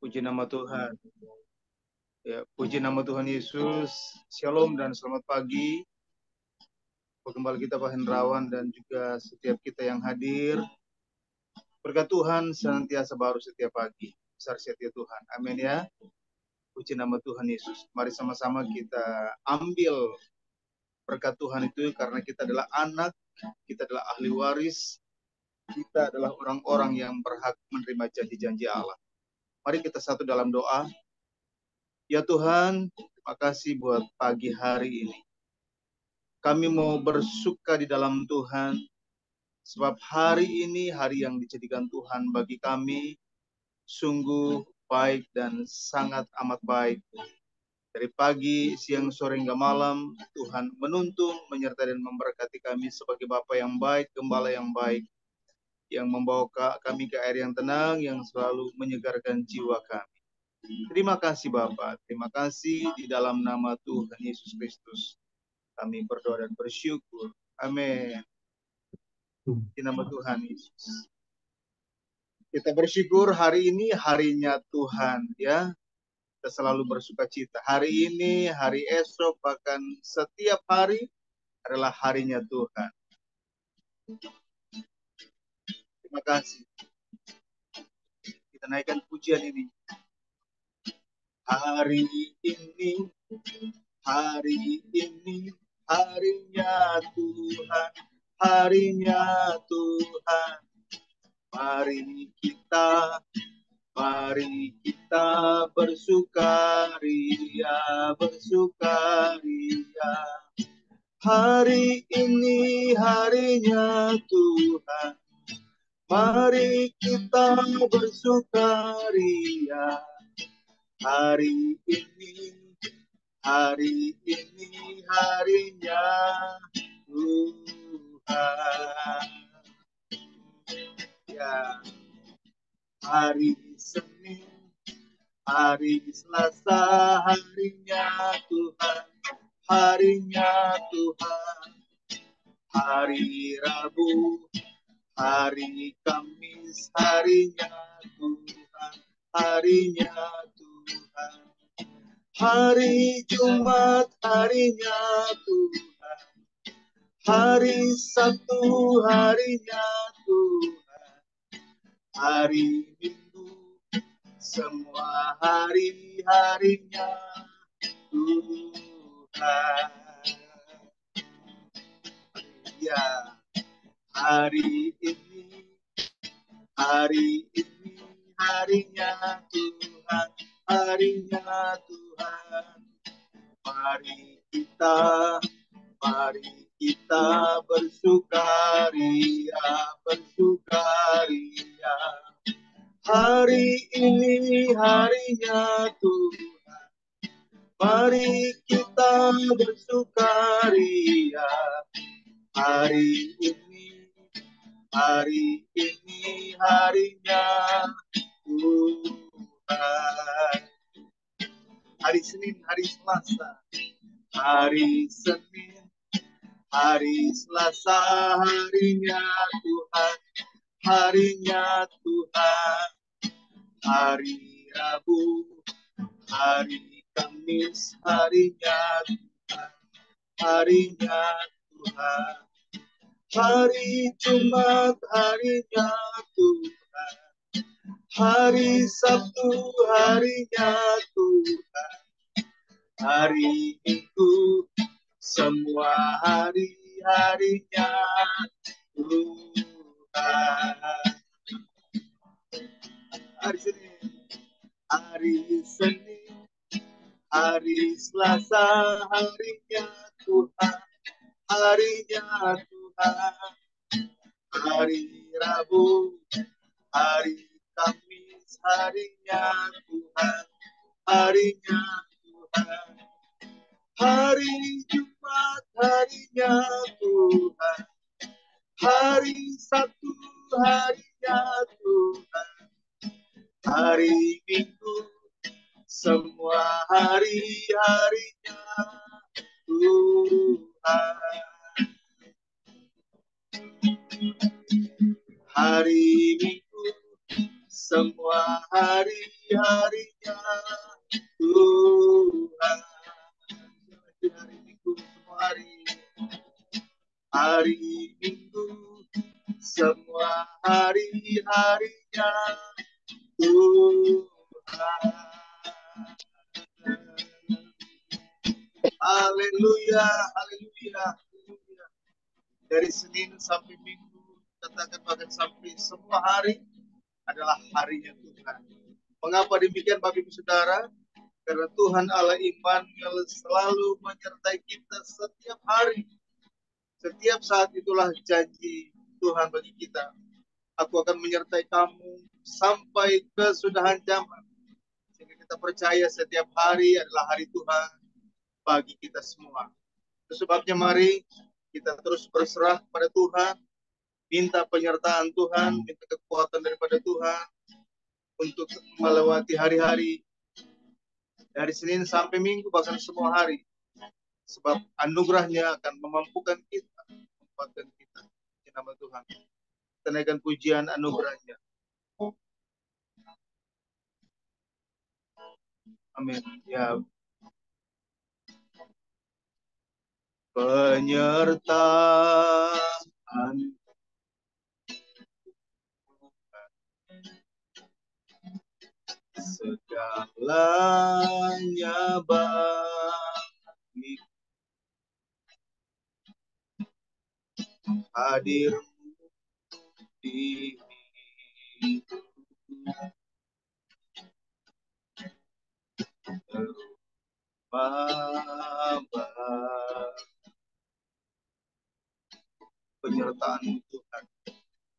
Puji nama Tuhan. Ya, puji nama Tuhan Yesus. Shalom dan selamat pagi. Pegembala kita Pak Hendrawan dan juga setiap kita yang hadir. Berkat Tuhan senantiasa baru setiap pagi. Besar setia Tuhan. Amin ya. Puji nama Tuhan Yesus. Mari sama-sama kita ambil berkat Tuhan itu karena kita adalah anak, kita adalah ahli waris, kita adalah orang-orang yang berhak menerima janji-janji Allah. Mari kita satu dalam doa. Ya Tuhan, terima kasih buat pagi hari ini. Kami mau bersuka di dalam Tuhan, sebab hari ini hari yang dijadikan Tuhan bagi kami, sungguh baik dan sangat amat baik. Dari pagi, siang, sore, hingga malam, Tuhan menuntun, menyertai dan memberkati kami sebagai Bapa yang baik, Gembala yang baik, yang membawa kami ke air yang tenang, yang selalu menyegarkan jiwa kami. Terima kasih Bapak, terima kasih di dalam nama Tuhan Yesus Kristus. Kami berdoa dan bersyukur. Amin. Di nama Tuhan Yesus. Kita bersyukur hari ini harinya Tuhan ya. Kita selalu bersuka cita. Hari ini, hari esok, bahkan setiap hari adalah harinya Tuhan. Terima kasih. Kita naikkan pujian ini. Hari ini, harinya Tuhan, harinya Tuhan. Mari kita bersukaria. Hari ini harinya Tuhan. Mari kita bersukaria. Hari ini harinya Tuhan. Ya, hari Senin, hari Selasa, harinya Tuhan, hari Rabu, hari Kamis, harinya Tuhan, hari Jumat, harinya Tuhan, hari Sabtu, harinya Tuhan, hari Minggu, semua hari-harinya Tuhan. Ya, hari ini harinya Tuhan, Mari kita bersukaria. Hari ini harinya Tuhan. Mari kita bersukaria. Hari ini harinya Tuhan. Hari Senin, hari Selasa, hari Senin, hari Selasa, harinya Tuhan, hari Rabu, hari Kamis, harinya Tuhan, hari Jumat, harinya Tuhan, hari Sabtu, harinya Tuhan, hari Minggu, semua hari-harinya Tuhan. Hari Senin, hari Selasa, harinya Tuhan, hari Rabu, hari Kamis, harinya Tuhan, hari Jumat, harinya Tuhan, hari Sabtu, harinya Tuhan, hari Minggu, semua hari-harinya Tuhan. Hari Minggu, semua hari-harinya Tuhan. Hari Minggu, semua hari Minggu, semua hari-harinya Tuhan. Haleluya, haleluya, haleluya. Dari Senin sampai Minggu, katakan bahkan sampai semua hari adalah harinya Tuhan. Mengapa demikian Bapak Ibu Saudara? Karena Tuhan Allah Immanuel selalu menyertai kita setiap hari. Setiap saat itulah janji Tuhan bagi kita. Aku akan menyertai kamu sampai kesudahan zaman. Sehingga kita percaya setiap hari adalah hari Tuhan bagi kita semua. Itu sebabnya mari kita terus berserah kepada Tuhan, minta penyertaan Tuhan, minta kekuatan daripada Tuhan untuk melewati hari-hari dari Senin sampai Minggu, bahkan semua hari. Sebab anugerahnya akan memampukan kita, menguatkan kita. Di nama Tuhan. Kita naikkan pujian anugerahnya. Amin. Ya. Penyertaan segalanya baik, hadirmu di hidup Bapa. Penyertaan Tuhan,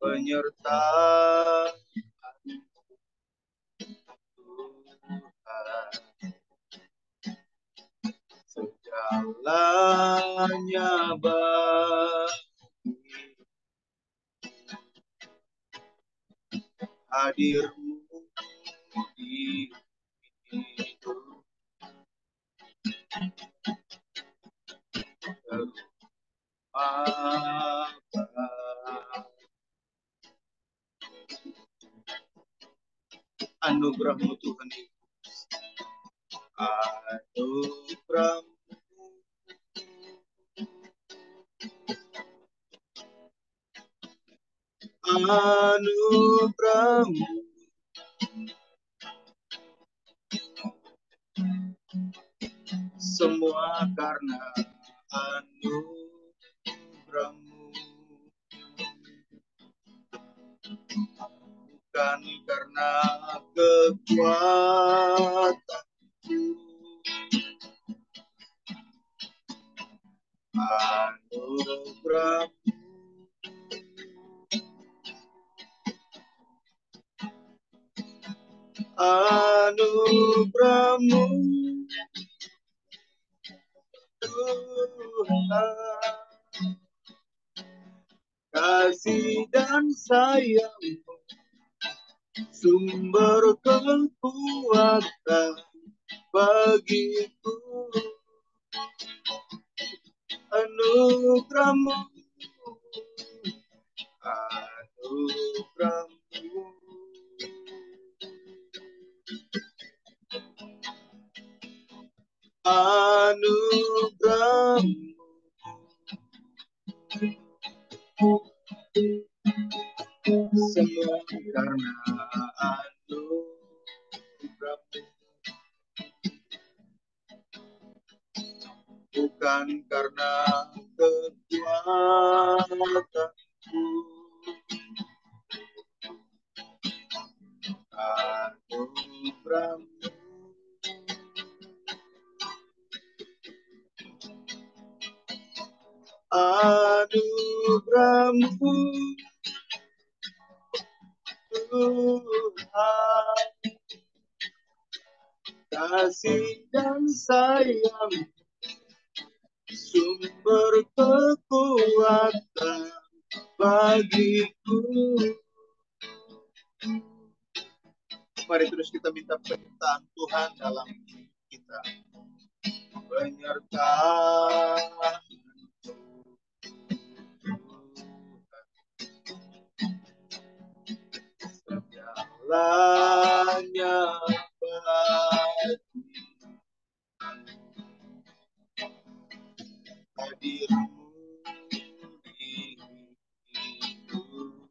penyertaan Tuhan, segalanya baik, hadirmu di hidup Bapa. Anugerahmu Tuhan Yesus, anugerahmu, anugerahmu, semua karena anugerahmu, bukan karena kekuatanku. Anugerahmu, anugerahmu Tuhan, kasih dan sayangmu, sumber kekuatan bagiku. Anugerahmu, anugerahmu, anugerahmu, semua karena anugerahmu, bukan karena kekuatanku. Anugerahmu, anugerahmu Tuhan, kasih dan sayang, sumber kekuatan bagiku. Mari terus kita minta penyertaan Tuhan dalam hidup kita. Penyertaan segalanya bagi hadirmu di hidupku.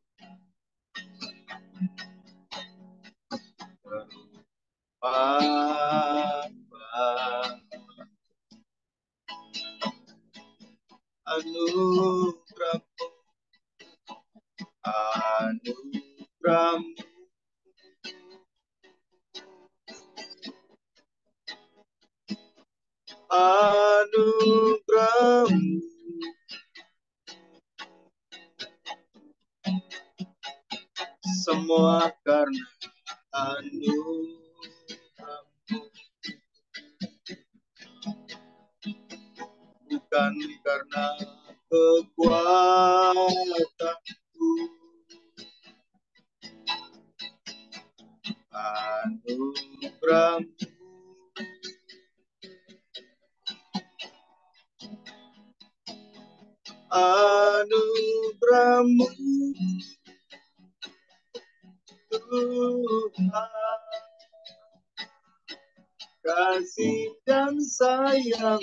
Anugerahmu, anugerahmu, anugerahmu, semua karena anugerahmu, bukan karena kekuatanku. Anugerahmu, anugerahmu, Tuhan, kasih dan sayang,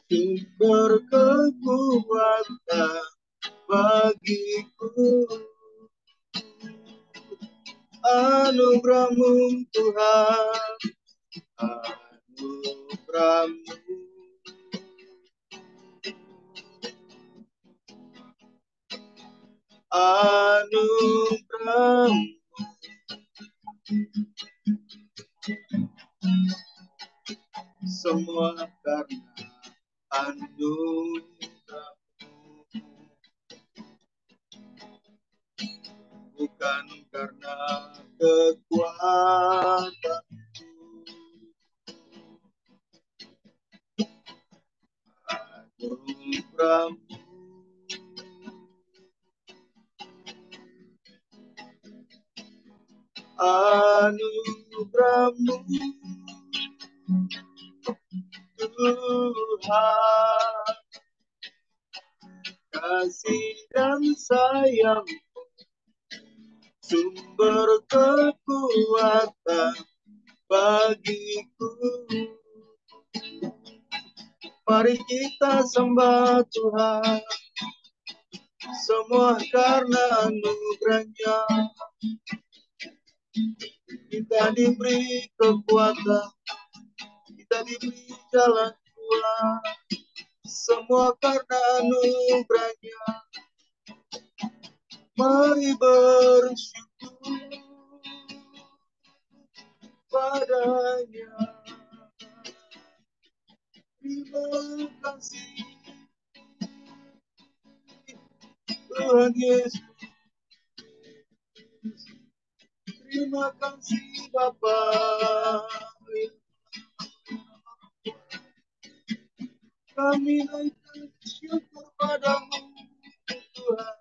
sumber kekuatan bagiku. Anugerahmu Tuhan, anugerahmu, anugerahmu, semua karena anugerahmu, bukan karena kekuatanku. Anugerahmu, anugerahmu, Tuhan, kasih dan sayang, sumber kekuatan bagiku. Mari kita sembah Tuhan, semua karena anugerahnya. Kita diberi kekuatan, kita diberi jalan keluar, semua karena anugerahnya. Mari bersyukur padanya. Terima kasih Tuhan Yesus. Terima kasih Bapa. Kami naikkan syukur padamu Tuhan.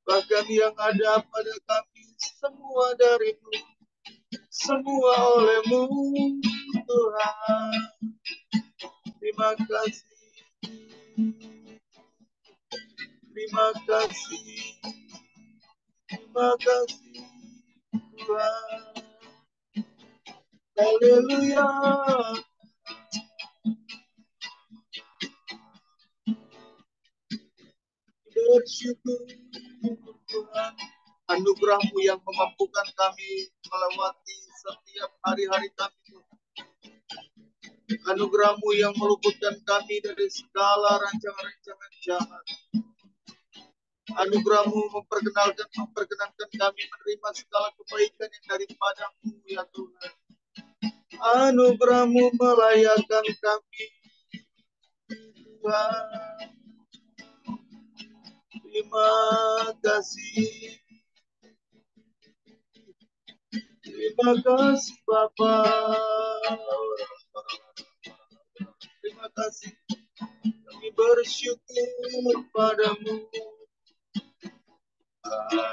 Bahkan yang ada pada kami semua darimu, semua olehmu Tuhan. Terima kasih, terima kasih, terima kasih Tuhan. Haleluya. Bersyukur Tuhan, anugerahmu yang memampukan kami melewati setiap hari-hari kami. Anugerahmu yang meluputkan kami dari segala rancangan-rancangan jahat. Anugerahmu memperkenankan kami menerima segala kebaikan yang daripadamu ya Tuhan. Anugerahmu melayakkan kami Tuhan. Terima kasih. Terima kasih Bapa. Terima kasih. Kami bersyukur padamu.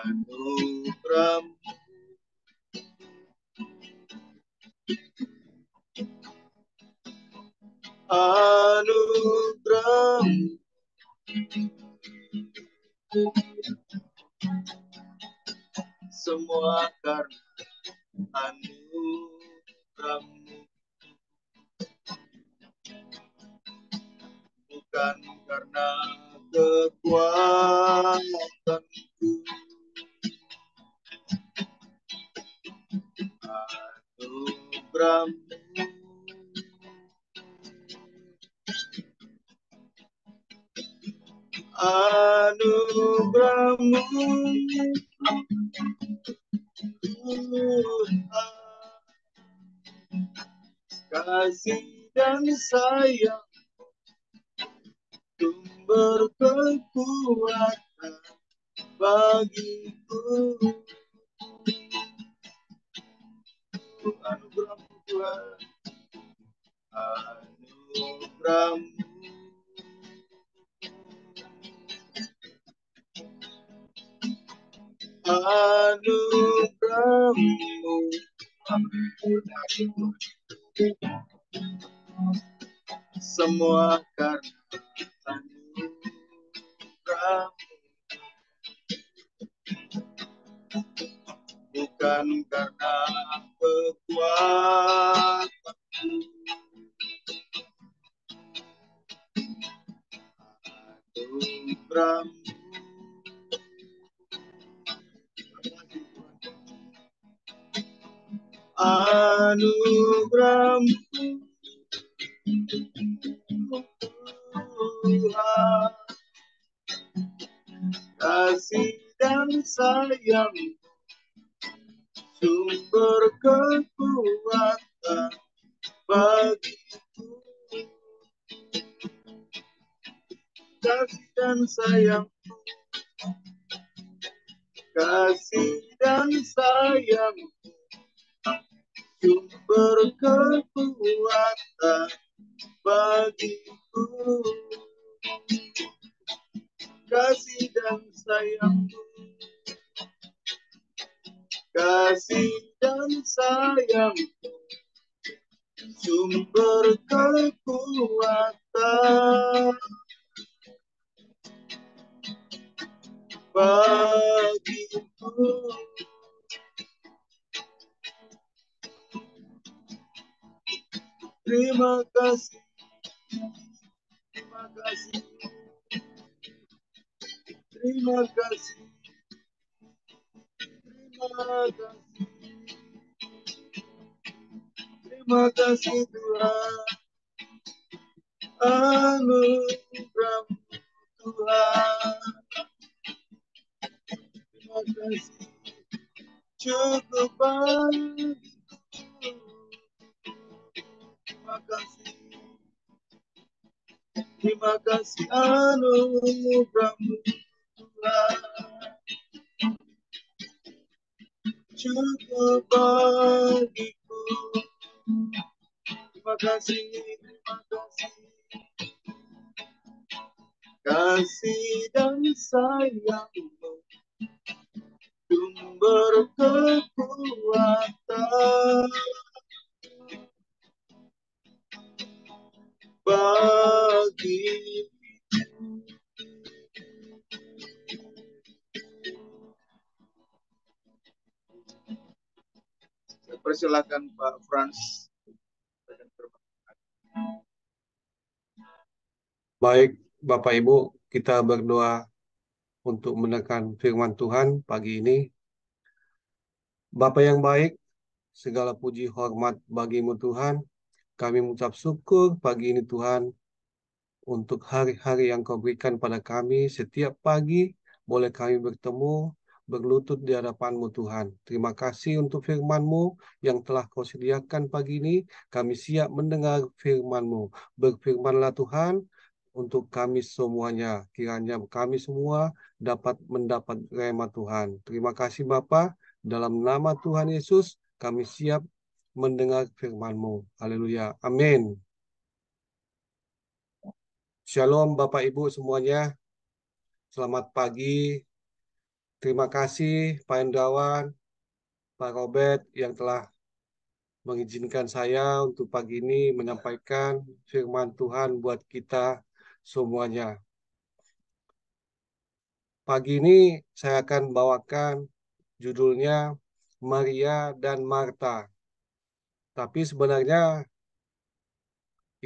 Anugerahmu, anugerahmu, semua karena anugerah-Mu, bukan karena kekuatanku. Anugerah-Mu, anugerah-Mu, Tuhan, kasih dan sayang, sumber kekuatan bagiku. Anugerah-Mu Tuhan, anugerah-Mu, anugerah-Mu, semua karena anugerah-Mu, bukan karena kekuatanku. Anugerah-Mu, anugerah-Mu, Tuhan, kasih dan sayang, sumber kekuatan bagiku. Kasih dan sayang, kasih dan sayang, sumber kekuatan bagiku. Kasih dan sayang, kasih dan sayang, sumber kekuatan bagiku. Terima kasih, terima kasih, terima kasih, terima kasih, terima kasih Tuhan. Anugerah-Mu Tuhan, terima kasih, cukup bagiku. Terima kasih, terima kasih anugerah-Mu Tuhan, cukup bagiku. Terima kasih, terima kasih, kasih dan sayang-Mu, sumber kekuatan bagi. Persilakan Pak Frans. Baik, Bapak Ibu, kita berdoa untuk menekan firman Tuhan pagi ini. Bapa yang baik, segala puji hormat bagimu Tuhan. Kami mengucap syukur pagi ini Tuhan untuk hari-hari yang Kau berikan pada kami. Setiap pagi boleh kami bertemu, berlutut di hadapan-Mu Tuhan. Terima kasih untuk firman-Mu yang telah Kau sediakan pagi ini. Kami siap mendengar firman-Mu. Berfirmanlah Tuhan untuk kami semuanya. Kiranya kami semua dapat mendapat rema Tuhan. Terima kasih Bapa. Dalam nama Tuhan Yesus, kami siap mendengar firman-Mu. Haleluya. Amin. Shalom Bapak Ibu semuanya. Selamat pagi. Terima kasih Pak Hendrawan, Pak Robert yang telah mengizinkan saya untuk pagi ini menyampaikan firman Tuhan buat kita semuanya. Pagi ini saya akan bawakan judulnya Maria, dan Marta. Tapi sebenarnya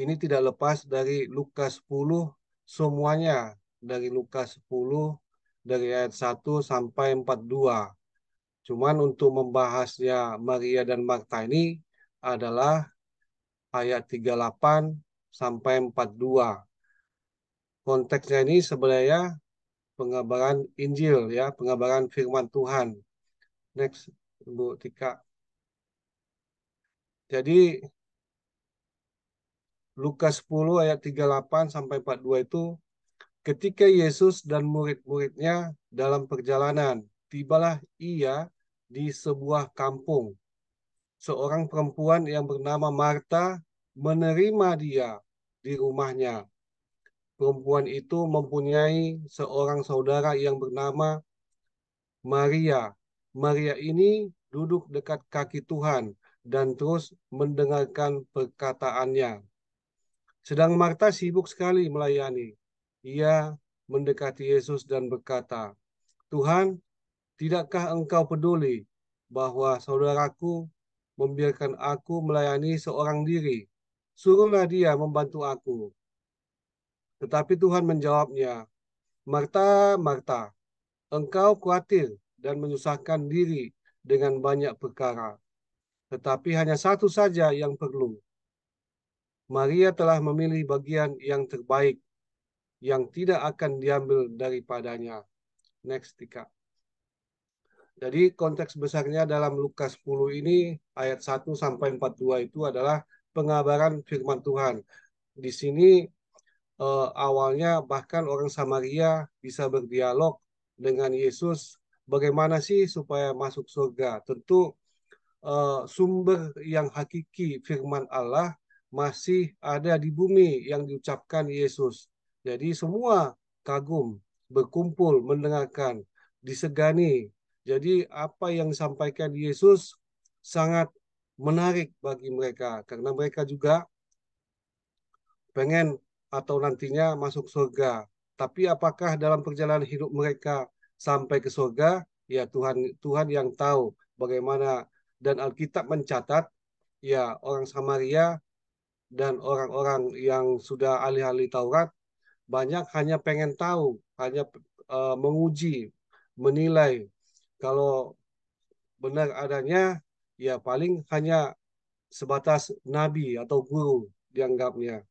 ini tidak lepas dari Lukas 10 semuanya. Dari Lukas 10 dari ayat 1 sampai 42. Cuman untuk membahasnya Maria dan Marta ini adalah ayat 38 sampai 42. Konteksnya ini sebenarnya pengabaran Injil ya, pengabaran firman Tuhan. Next, Bu Tika. Jadi Lukas 10 ayat 38 sampai 42 itu ketika Yesus dan murid-muridnya dalam perjalanan, tibalah ia di sebuah kampung. Seorang perempuan yang bernama Marta menerima dia di rumahnya. Perempuan itu mempunyai seorang saudara yang bernama Maria. Maria ini duduk dekat kaki Tuhan dan terus mendengarkan perkataannya. Sedang Marta sibuk sekali melayani. Ia mendekati Yesus dan berkata, Tuhan, tidakkah engkau peduli bahwa saudaraku membiarkan aku melayani seorang diri? Suruhlah dia membantu aku. Tetapi Tuhan menjawabnya, Marta, Marta, engkau khawatir dan menyusahkan diri dengan banyak perkara. Tetapi hanya satu saja yang perlu. Maria telah memilih bagian yang terbaik, yang tidak akan diambil daripadanya. Next, Tika. Jadi konteks besarnya dalam Lukas 10 ini ayat 1 sampai 42 itu adalah pengabaran firman Tuhan. Di sini awalnya bahkan orang Samaria bisa berdialog dengan Yesus bagaimana sih supaya masuk surga. Tentu sumber yang hakiki firman Allah masih ada di bumi yang diucapkan Yesus. Jadi semua kagum, berkumpul, mendengarkan, disegani. Jadi apa yang disampaikan Yesus sangat menarik bagi mereka karena mereka juga pengen atau nantinya masuk surga. Tapi apakah dalam perjalanan hidup mereka sampai ke surga? Ya Tuhan Tuhan yang tahu bagaimana, dan Alkitab mencatat ya orang Samaria dan orang-orang yang sudah ahli-ahli Taurat banyak hanya pengen tahu, hanya menguji, menilai kalau benar adanya ya paling hanya sebatas nabi atau guru dianggapnya.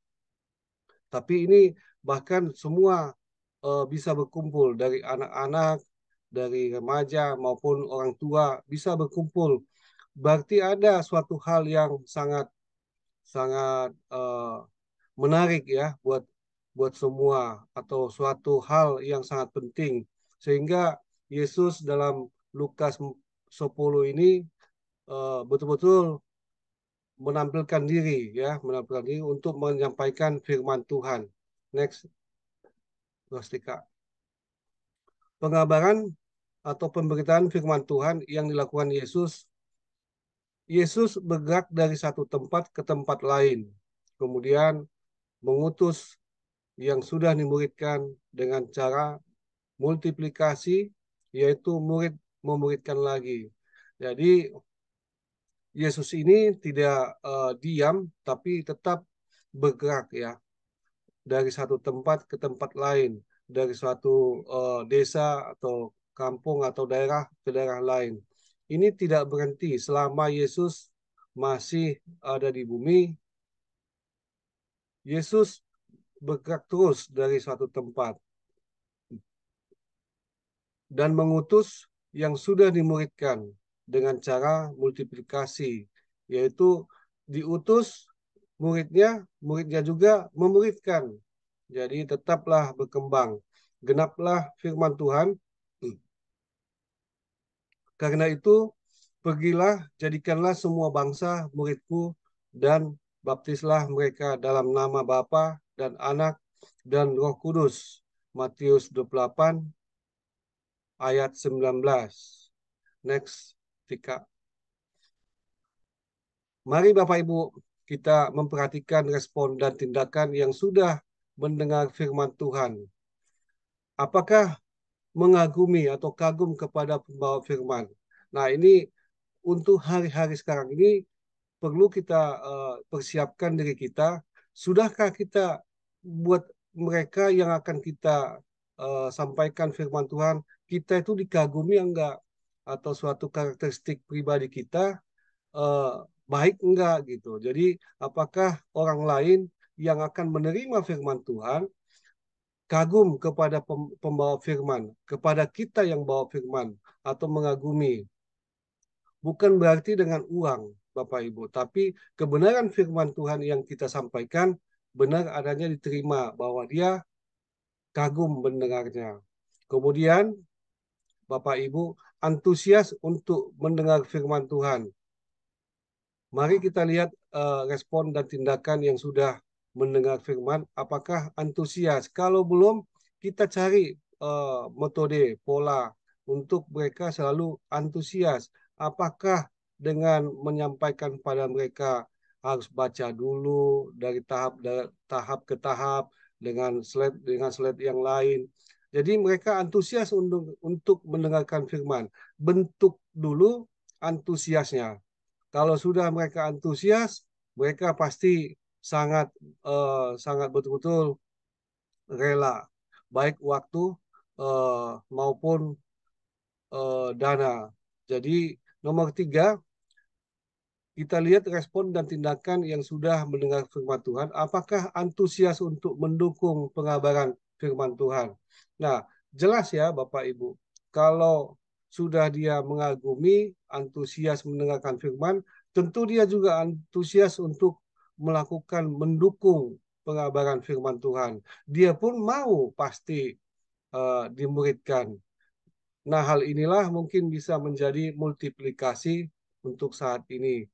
Tapi ini bahkan semua bisa berkumpul dari anak-anak, dari remaja maupun orang tua bisa berkumpul. Berarti ada suatu hal yang sangat sangat menarik ya buat semua atau suatu hal yang sangat penting sehingga Yesus dalam Lukas 10 ini betul-betul menampilkan diri untuk menyampaikan firman Tuhan. Next, Rustika. Pengabaran atau pemberitaan firman Tuhan yang dilakukan Yesus. Yesus bergerak dari satu tempat ke tempat lain. Kemudian mengutus yang sudah dimuridkan dengan cara multiplikasi, yaitu murid memuridkan lagi. Jadi Yesus ini tidak diam, tapi tetap bergerak ya dari satu tempat ke tempat lain, dari suatu desa atau kampung atau daerah ke daerah lain. Ini tidak berhenti selama Yesus masih ada di bumi. Yesus bergerak terus dari suatu tempat dan mengutus yang sudah dimuridkan dengan cara multiplikasi, yaitu diutus muridnya, muridnya juga memuridkan. Jadi tetaplah berkembang, genaplah firman Tuhan. Karena itu, pergilah, jadikanlah semua bangsa muridku, dan baptislah mereka dalam nama Bapa dan Anak dan Roh Kudus. Matius 28 ayat 19. Next, Tika. Mari Bapak Ibu, kita memperhatikan respon dan tindakan yang sudah mendengar firman Tuhan. Apakah mengagumi atau kagum kepada pembawa firman? Nah, ini untuk hari-hari sekarang ini perlu kita persiapkan diri kita. Sudahkah kita buat mereka yang akan kita sampaikan firman Tuhan, kita itu dikagumi enggak? Atau suatu karakteristik pribadi kita eh, baik enggak gitu. Jadi apakah orang lain yang akan menerima firman Tuhan kagum kepada pembawa firman, kepada kita yang bawa firman, atau mengagumi? Bukan berarti dengan uang, Bapak Ibu, tapi kebenaran firman Tuhan yang kita sampaikan benar adanya diterima, bahwa dia kagum mendengarnya. Kemudian, Bapak Ibu, antusias untuk mendengar firman Tuhan. Mari kita lihat respon dan tindakan yang sudah mendengar firman, apakah antusias. Kalau belum, kita cari metode, pola untuk mereka selalu antusias. Apakah dengan menyampaikan pada mereka harus baca dulu dari tahap ke tahap dengan slide yang lain. Jadi mereka antusias untuk mendengarkan firman. Bentuk dulu antusiasnya. Kalau sudah mereka antusias, mereka pasti sangat sangat betul-betul rela, baik waktu maupun dana. Jadi nomor 3, kita lihat respon dan tindakan yang sudah mendengar firman Tuhan. Apakah antusias untuk mendukung pengabaran firman Tuhan? Nah, jelas ya Bapak Ibu, kalau sudah dia mengagumi, antusias mendengarkan firman, tentu dia juga antusias untuk mendukung pengabaran firman Tuhan. Dia pun mau pasti dimuridkan. Nah, hal inilah mungkin bisa menjadi multiplikasi untuk saat ini.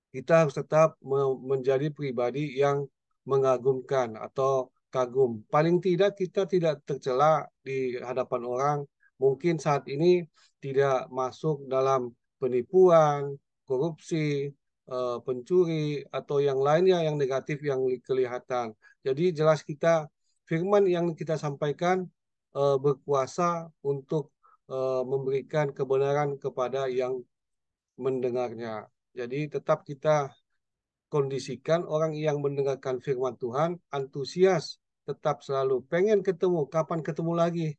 Kita harus tetap menjadi pribadi yang mengagumkan atau kagum. Paling tidak kita tidak tercela di hadapan orang. Mungkin saat ini tidak masuk dalam penipuan, korupsi, pencuri, atau yang lainnya yang negatif yang kelihatan. Jadi jelas kita, firman yang kita sampaikan berkuasa untuk memberikan kebenaran kepada yang mendengarnya. Jadi tetap kita kondisikan orang yang mendengarkan firman Tuhan antusias, tetap selalu pengen ketemu, kapan ketemu lagi,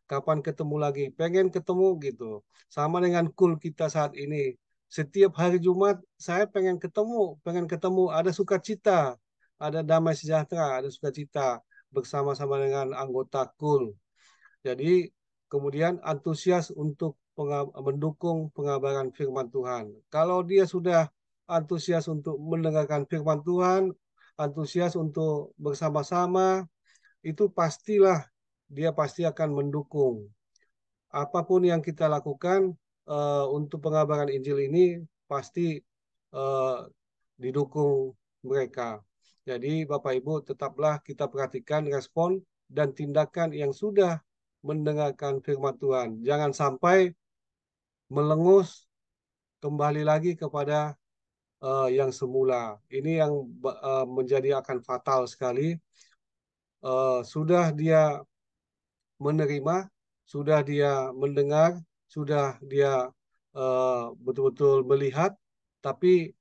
kapan ketemu lagi, pengen ketemu gitu. Sama dengan kul kita saat ini. Setiap hari Jumat saya pengen ketemu, ada sukacita, ada damai sejahtera, ada sukacita bersama-sama dengan anggota kul. Jadi kemudian antusias untuk mendukung pengabaran firman Tuhan. Kalau dia sudah antusias untuk mendengarkan firman Tuhan, antusias untuk bersama-sama, itu pastilah dia pasti akan mendukung. Apapun yang kita lakukan untuk pengabaran Injil ini pasti uh, didukung mereka. Jadi Bapak Ibu tetaplah kita perhatikan respon dan tindakan yang sudah mendengarkan firman Tuhan. Jangan sampai melengus kembali lagi kepada yang semula. Ini yang menjadi akan fatal sekali. Sudah dia menerima, sudah dia mendengar, sudah dia betul-betul melihat, tapi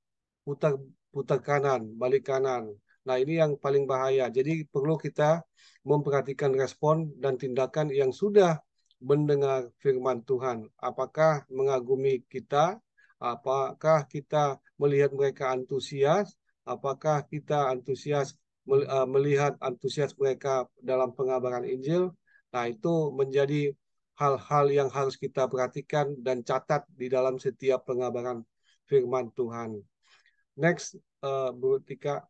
putar putar kanan, balik kanan. Nah, ini yang paling bahaya. Jadi perlu kita memperhatikan respon dan tindakan yang sudah mendengar firman Tuhan. Apakah mengagumi kita? Apakah kita melihat mereka antusias? Apakah kita antusias melihat antusias mereka dalam pengabaran Injil? Nah, itu menjadi hal-hal yang harus kita perhatikan dan catat di dalam setiap pengabaran firman Tuhan. Next, Bu Tika,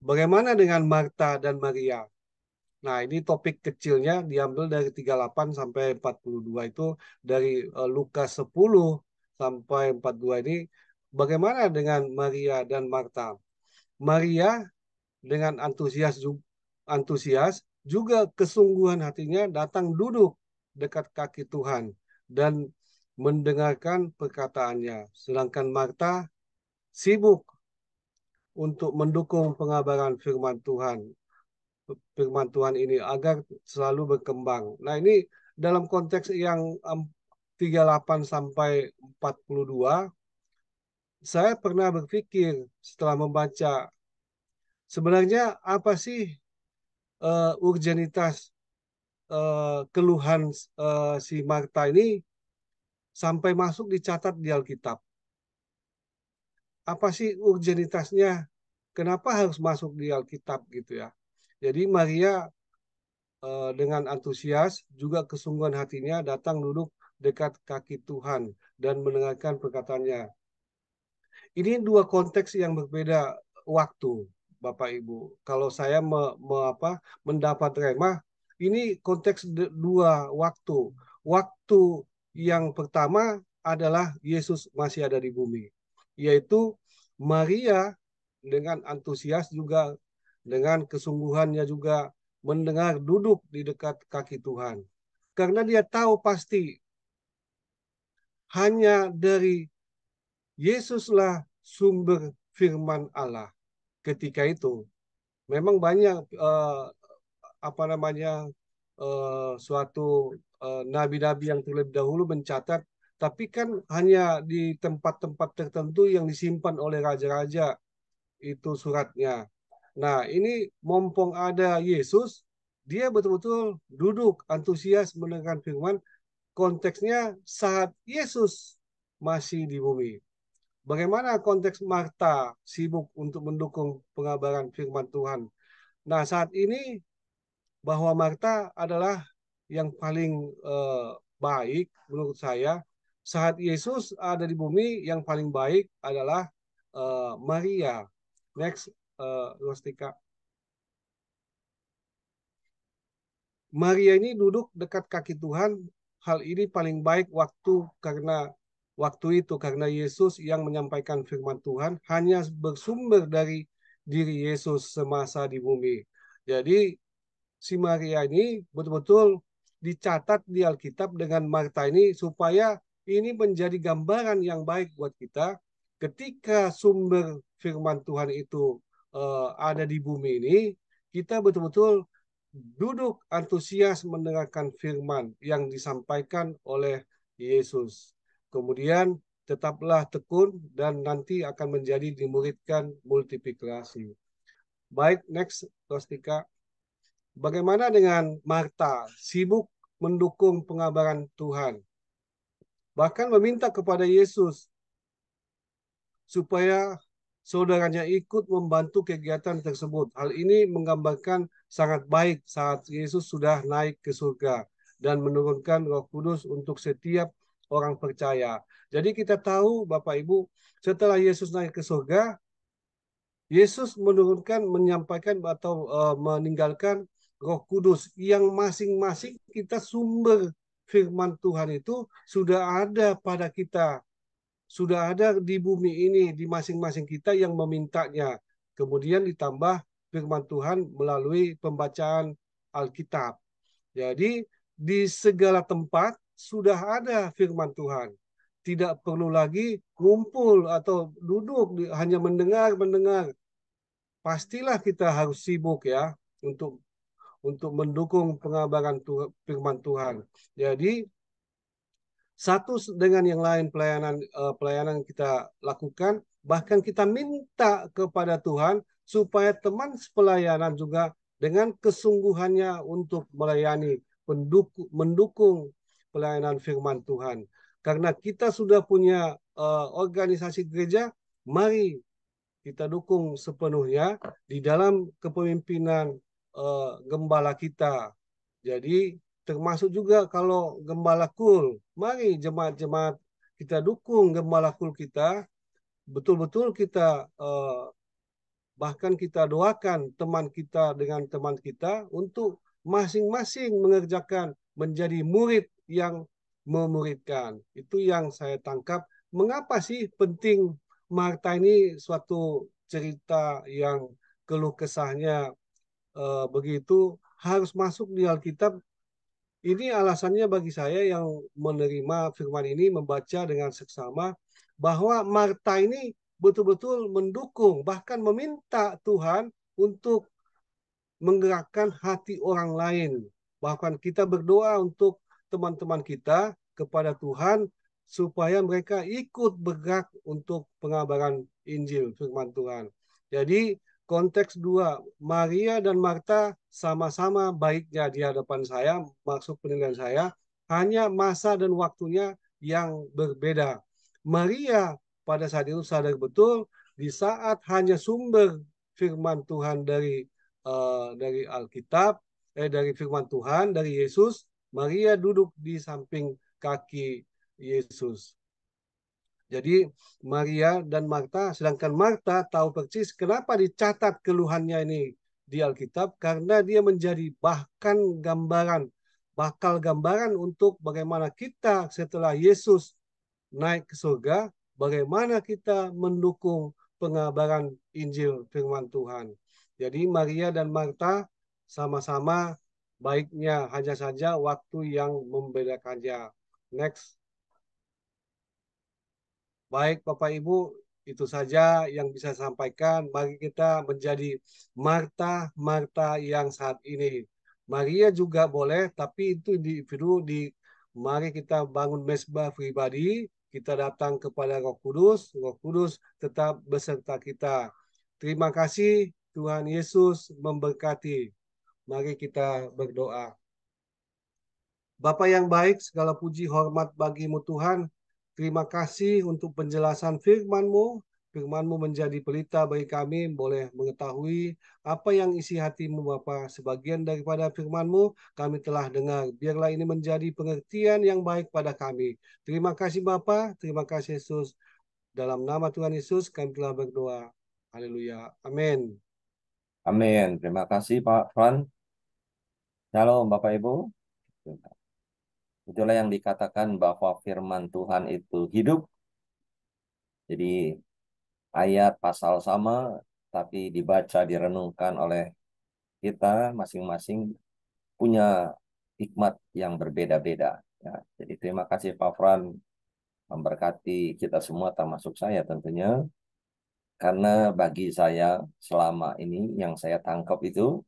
bagaimana dengan Marta dan Maria? Nah, ini topik kecilnya diambil dari 38 sampai 42 itu, dari Lukas 10 sampai 42 ini. Bagaimana dengan Maria dan Marta? Maria dengan antusias juga kesungguhan hatinya datang duduk dekat kaki Tuhan dan mendengarkan perkataannya. Sedangkan Marta sibuk untuk mendukung pengabaran firman Tuhan ini agar selalu berkembang. Nah, ini dalam konteks yang 38 sampai 42, saya pernah berpikir setelah membaca, sebenarnya apa sih urgenitas keluhan si Marta ini sampai masuk dicatat di Alkitab. Apa sih urgenitasnya? Kenapa harus masuk di Alkitab gitu ya? Jadi Maria dengan antusias juga kesungguhan hatinya datang duduk dekat kaki Tuhan dan mendengarkan perkataannya. Ini dua konteks yang berbeda waktu, Bapak Ibu. Kalau saya mendapat remah, ini konteks dua waktu. Waktu yang pertama adalah Yesus masih ada di bumi, yaitu Maria dengan antusias juga, dengan kesungguhannya juga mendengar duduk di dekat kaki Tuhan. Karena dia tahu pasti hanya dari Yesuslah sumber firman Allah. Ketika itu memang banyak apa namanya suatu nabi-nabi yang terlebih dahulu mencatat, tapi kan hanya di tempat-tempat tertentu yang disimpan oleh raja-raja itu suratnya. Nah, ini mumpung ada Yesus, dia betul-betul duduk antusias mendengarkan firman, konteksnya saat Yesus masih di bumi. Bagaimana konteks Marta sibuk untuk mendukung pengabaran firman Tuhan? Nah, saat ini bahwa Marta adalah yang paling baik menurut saya. Saat Yesus ada di bumi, yang paling baik adalah Maria. Next, Rustika. Maria ini duduk dekat kaki Tuhan. Hal ini paling baik waktu itu karena Yesus yang menyampaikan firman Tuhan hanya bersumber dari diri Yesus semasa di bumi. Jadi si Maria ini betul-betul dicatat di Alkitab dengan Marta ini supaya ini menjadi gambaran yang baik buat kita ketika sumber firman Tuhan itu ada di bumi ini, kita betul-betul duduk antusias mendengarkan firman yang disampaikan oleh Yesus. Kemudian tetaplah tekun dan nanti akan menjadi dimuridkan multiplikasi. Baik, next, Rostika. Bagaimana dengan Marta? Sibuk mendukung pengabaran Tuhan. Bahkan meminta kepada Yesus supaya saudaranya ikut membantu kegiatan tersebut. Hal ini menggambarkan sangat baik saat Yesus sudah naik ke surga dan menurunkan Roh Kudus untuk setiap orang percaya. Jadi kita tahu Bapak Ibu, setelah Yesus naik ke surga, Yesus menyampaikan atau meninggalkan Roh Kudus yang masing-masing kita sumber firman Tuhan itu sudah ada pada kita, sudah ada di bumi ini, di masing-masing kita yang memintanya. Kemudian ditambah firman Tuhan melalui pembacaan Alkitab. Jadi di segala tempat sudah ada firman Tuhan. Tidak perlu lagi ngumpul atau duduk hanya mendengar. Pastilah kita harus sibuk ya untuk mendukung pengabaran firman Tuhan. Jadi satu dengan yang lain pelayanan kita lakukan, bahkan kita minta kepada Tuhan supaya teman pelayanan juga dengan kesungguhannya untuk melayani, mendukung pelayanan firman Tuhan. Karena kita sudah punya organisasi gereja, mari kita dukung sepenuhnya di dalam kepemimpinan gembala kita. Jadi termasuk juga kalau gembala kul, mari jemaat-jemaat kita dukung gembala kul kita, betul-betul kita bahkan kita doakan teman kita dengan teman kita untuk masing-masing mengerjakan menjadi murid yang memuridkan. Itu yang saya tangkap. Mengapa sih penting Marta ini suatu cerita yang keluh kesahnya begitu harus masuk di Alkitab. Ini alasannya bagi saya yang menerima firman ini, membaca dengan seksama, bahwa Marta ini betul-betul mendukung, bahkan meminta Tuhan untuk menggerakkan hati orang lain. Bahkan kita berdoa untuk teman-teman kita, kepada Tuhan supaya mereka ikut bergerak untuk pengabaran Injil firman Tuhan. Jadi konteks dua, Maria dan Marta sama-sama baiknya di hadapan saya, maksud penilaian saya, hanya masa dan waktunya yang berbeda. Maria pada saat itu sadar betul di saat hanya sumber firman Tuhan dari Alkitab, dari firman Tuhan dari Yesus, Maria duduk di samping kaki Yesus. Jadi Maria dan Marta, sedangkan Marta tahu persis kenapa dicatat keluhannya ini di Alkitab, karena dia menjadi bakal gambaran untuk bagaimana kita setelah Yesus naik ke surga, bagaimana kita mendukung pengabaran Injil firman Tuhan. Jadi Maria dan Marta sama-sama baiknya, hanya saja waktu yang membedakannya. Next. Baik Bapak Ibu, itu saja yang bisa saya sampaikan. Mari kita menjadi Marta yang saat ini. Maria juga boleh, tapi itu individu mari kita bangun mesbah pribadi, kita datang kepada Roh Kudus tetap beserta kita. Terima kasih, Tuhan Yesus memberkati. Mari kita berdoa. Bapa yang baik, segala puji hormat bagimu Tuhan. Terima kasih untuk penjelasan firman-Mu. Firman-Mu menjadi pelita bagi kami, boleh mengetahui apa yang isi hatimu Bapa. Sebagian daripada firman-Mu kami telah dengar. Biarlah ini menjadi pengertian yang baik pada kami. Terima kasih Bapa, terima kasih Yesus. Dalam nama Tuhan Yesus kami telah berdoa. Haleluya. Amin. Amin. Terima kasih Pak Fran. Shalom Bapak Ibu. Itulah yang dikatakan bahwa firman Tuhan itu hidup. Jadi ayat pasal sama, tapi dibaca, direnungkan oleh kita masing-masing punya hikmat yang berbeda-beda. Ya, jadi terima kasih Pak Fran memberkati kita semua, termasuk saya tentunya. Karena bagi saya selama ini yang saya tangkap itu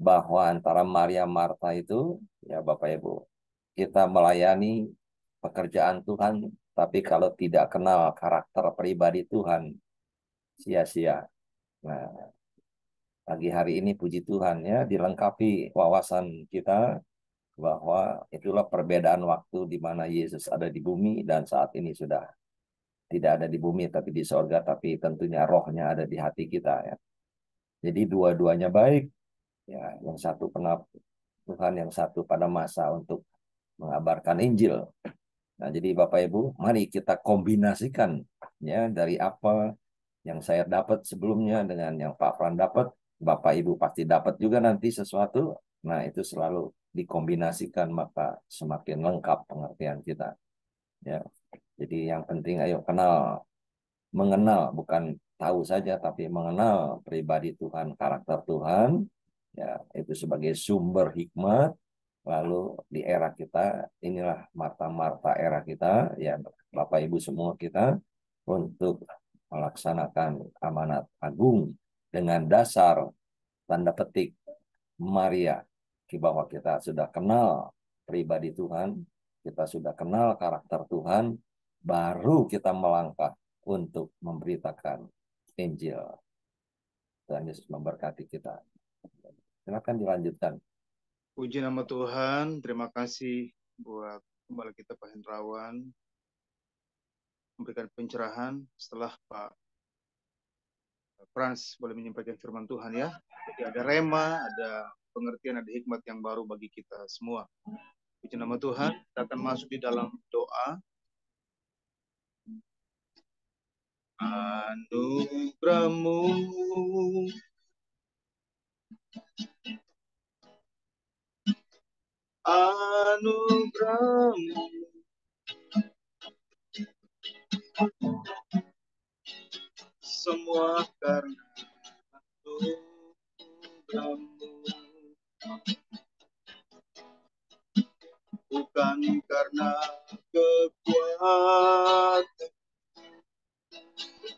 bahwa antara Maria Marta itu, ya Bapak Ibu, kita melayani pekerjaan Tuhan, tapi kalau tidak kenal karakter pribadi Tuhan, sia-sia. Nah, pagi hari ini puji Tuhan ya, dilengkapi wawasan kita bahwa itulah perbedaan waktu di mana Yesus ada di bumi dan saat ini sudah tidak ada di bumi tapi di sorga, tapi tentunya rohnya ada di hati kita ya. Jadi dua-duanya baik ya, yang satu kenal Tuhan, yang satu pada masa untuk mengabarkan Injil. Nah, jadi Bapak Ibu, mari kita kombinasikan ya dari apa yang saya dapat sebelumnya dengan yang Pak Fran dapat. Bapak Ibu pasti dapat juga nanti sesuatu. Nah, itu selalu dikombinasikan maka semakin lengkap pengertian kita. Ya. Jadi yang penting ayo mengenal, bukan tahu saja tapi mengenal pribadi Tuhan, karakter Tuhan. Ya, itu sebagai sumber hikmat. Lalu di era kita, inilah Marta-Marta era kita, ya Bapak Ibu semua kita, untuk melaksanakan amanat agung dengan dasar tanda petik Maria, bahwa kita sudah kenal pribadi Tuhan, kita sudah kenal karakter Tuhan, baru kita melangkah untuk memberitakan Injil. Tuhan Yesus memberkati kita. Silakan dilanjutkan. Puji nama Tuhan, terima kasih buat Gembala kita Pak Hendrawan memberikan pencerahan setelah Pak Frans boleh menyampaikan firman Tuhan ya. Jadi ada rema, ada pengertian, ada hikmat yang baru bagi kita semua. Puji nama Tuhan, kita akan masuk di dalam doa. Anugerahmu anugerahmu semua karena anugerahmu, bukan karena kekuatan.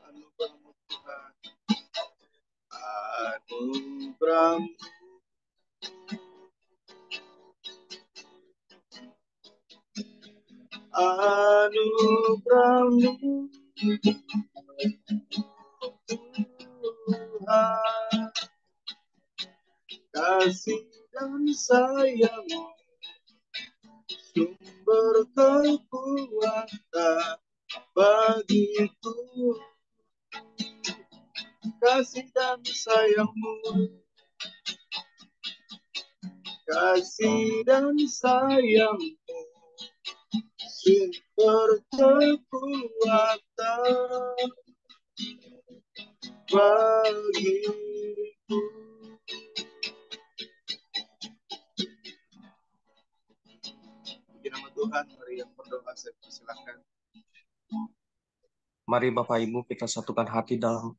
Anugerahmu Tuhan, anugerahmu anugerah-Mu Tuhan, kasih dan sayang-Mu sumber kekuatan bagiku, kasih dan sayang-Mu, kasih dan sayang-Mu sumber kekuatan bagiku. Di nama Tuhan, mari yang berdoa saya persilahkan. Mari Bapak Ibu kita satukan hati dalam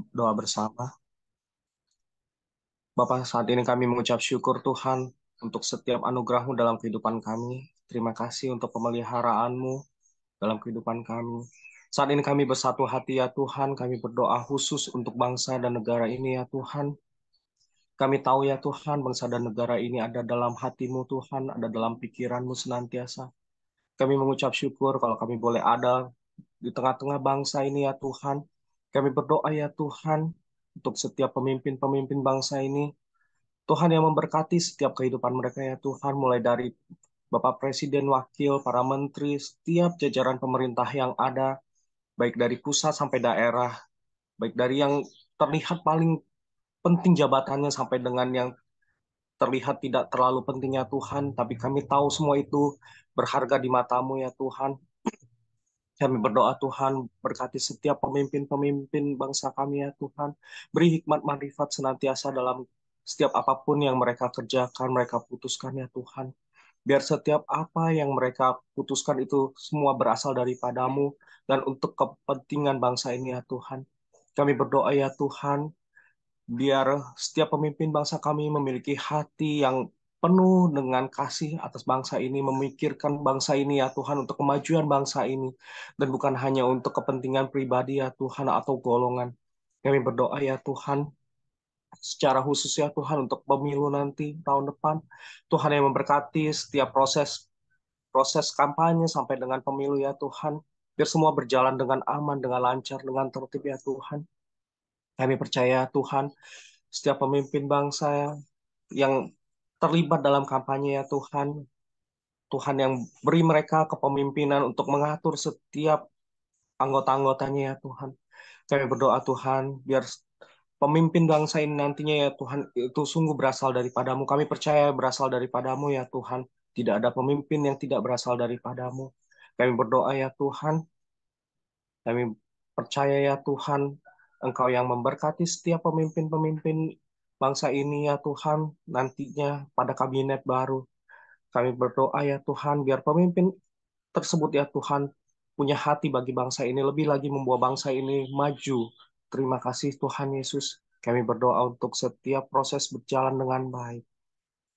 doa bersama. Bapak, saat ini kami mengucap syukur Tuhan untuk setiap anugerah-Mu dalam kehidupan kami. Terima kasih untuk pemeliharaan-Mu dalam kehidupan kami. Saat ini kami bersatu hati ya Tuhan, kami berdoa khusus untuk bangsa dan negara ini ya Tuhan. Kami tahu ya Tuhan, bangsa dan negara ini ada dalam hati-Mu Tuhan, ada dalam pikiran-Mu senantiasa. Kami mengucap syukur kalau kami boleh ada di tengah-tengah bangsa ini ya Tuhan. Kami berdoa ya Tuhan untuk setiap pemimpin-pemimpin bangsa ini. Tuhan yang memberkati setiap kehidupan mereka ya Tuhan, mulai dari Bapak Presiden, Wakil, para menteri, setiap jajaran pemerintah yang ada, baik dari pusat sampai daerah, baik dari yang terlihat paling penting jabatannya sampai dengan yang terlihat tidak terlalu pentingnya Tuhan, tapi kami tahu semua itu berharga di mata-Mu ya Tuhan. Kami berdoa Tuhan, berkati setiap pemimpin-pemimpin bangsa kami ya Tuhan. Beri hikmat marifat senantiasa dalam setiap apapun yang mereka kerjakan, mereka putuskan ya Tuhan. Biar setiap apa yang mereka putuskan itu semua berasal daripada-Mu dan untuk kepentingan bangsa ini ya Tuhan. Kami berdoa ya Tuhan, biar setiap pemimpin bangsa kami memiliki hati yang penuh dengan kasih atas bangsa ini, memikirkan bangsa ini ya Tuhan untuk kemajuan bangsa ini, dan bukan hanya untuk kepentingan pribadi ya Tuhan atau golongan. Kami berdoa ya Tuhan, secara khusus ya Tuhan untuk pemilu nanti tahun depan, Tuhan yang memberkati setiap proses proses kampanye sampai dengan pemilu ya Tuhan, biar semua berjalan dengan aman, dengan lancar, dengan tertib ya Tuhan. Kami percaya Tuhan, setiap pemimpin bangsa yang terlibat dalam kampanye ya Tuhan, Tuhan yang beri mereka kepemimpinan untuk mengatur setiap anggota-anggotanya ya Tuhan. Kami berdoa Tuhan, biar pemimpin bangsa ini nantinya ya Tuhan, itu sungguh berasal daripada-Mu. Kami percaya berasal daripada-Mu ya Tuhan. Tidak ada pemimpin yang tidak berasal daripada-Mu. Kami berdoa ya Tuhan, kami percaya ya Tuhan, Engkau yang memberkati setiap pemimpin-pemimpin bangsa ini ya Tuhan, nantinya pada kabinet baru. Kami berdoa ya Tuhan, biar pemimpin tersebut ya Tuhan, punya hati bagi bangsa ini, lebih lagi membawa bangsa ini maju. Terima kasih Tuhan Yesus. Kami berdoa untuk setiap proses berjalan dengan baik.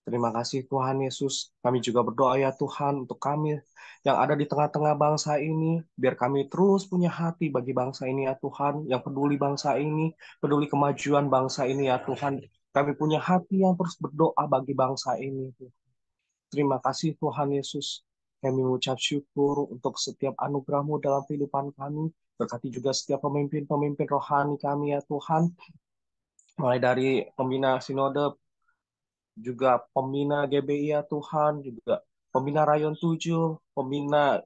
Terima kasih Tuhan Yesus. Kami juga berdoa ya Tuhan untuk kami yang ada di tengah-tengah bangsa ini. Biar kami terus punya hati bagi bangsa ini ya Tuhan. Yang peduli bangsa ini, peduli kemajuan bangsa ini ya Tuhan. Kami punya hati yang terus berdoa bagi bangsa ini. Terima kasih Tuhan Yesus. Kami mengucap syukur untuk setiap anugerah-Mu dalam kehidupan kami. Berkati juga setiap pemimpin-pemimpin rohani kami ya Tuhan. Mulai dari pembina sinode, juga pembina GBI ya Tuhan, juga pembina Rayon 7, pembina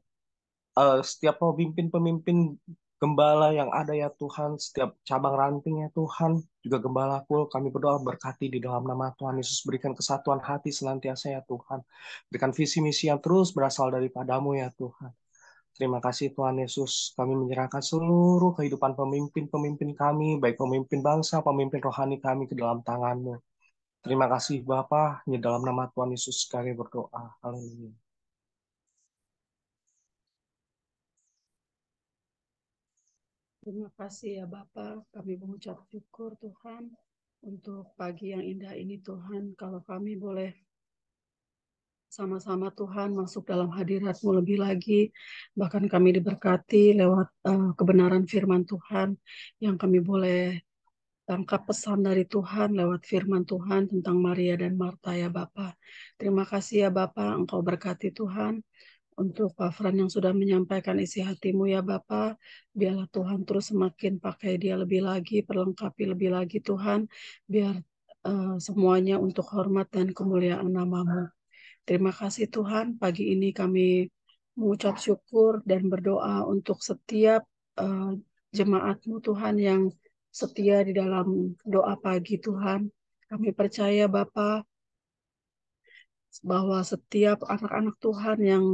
setiap pemimpin-pemimpin gembala yang ada ya Tuhan, setiap cabang ranting ya Tuhan, juga gembalaku, kami berdoa berkati di dalam nama Tuhan Yesus, berikan kesatuan hati senantiasa ya Tuhan, berikan visi misi yang terus berasal daripada-Mu ya Tuhan. Terima kasih Tuhan Yesus, kami menyerahkan seluruh kehidupan pemimpin-pemimpin kami, baik pemimpin bangsa, pemimpin rohani kami ke dalam tangan-Mu. Terima kasih Bapa, di dalam nama Tuhan Yesus kami berdoa. Haleluya. Terima kasih ya Bapak, kami mengucap syukur Tuhan untuk pagi yang indah ini Tuhan. Kalau kami boleh sama-sama Tuhan masuk dalam hadirat-Mu lebih lagi, bahkan kami diberkati lewat kebenaran firman Tuhan yang kami boleh tangkap pesan dari Tuhan lewat firman Tuhan tentang Maria dan Marta ya Bapak. Terima kasih ya Bapak, Engkau berkati Tuhan untuk Pak Fran yang sudah menyampaikan isi hatimu ya Bapa. Biarlah Tuhan terus semakin pakai dia lebih lagi, perlengkapi lebih lagi Tuhan. Biar semuanya untuk hormat dan kemuliaan nama-Mu. Terima kasih Tuhan, pagi ini kami mengucap syukur dan berdoa untuk setiap jemaat-Mu Tuhan yang setia di dalam doa pagi Tuhan. Kami percaya Bapa bahwa setiap anak-anak Tuhan yang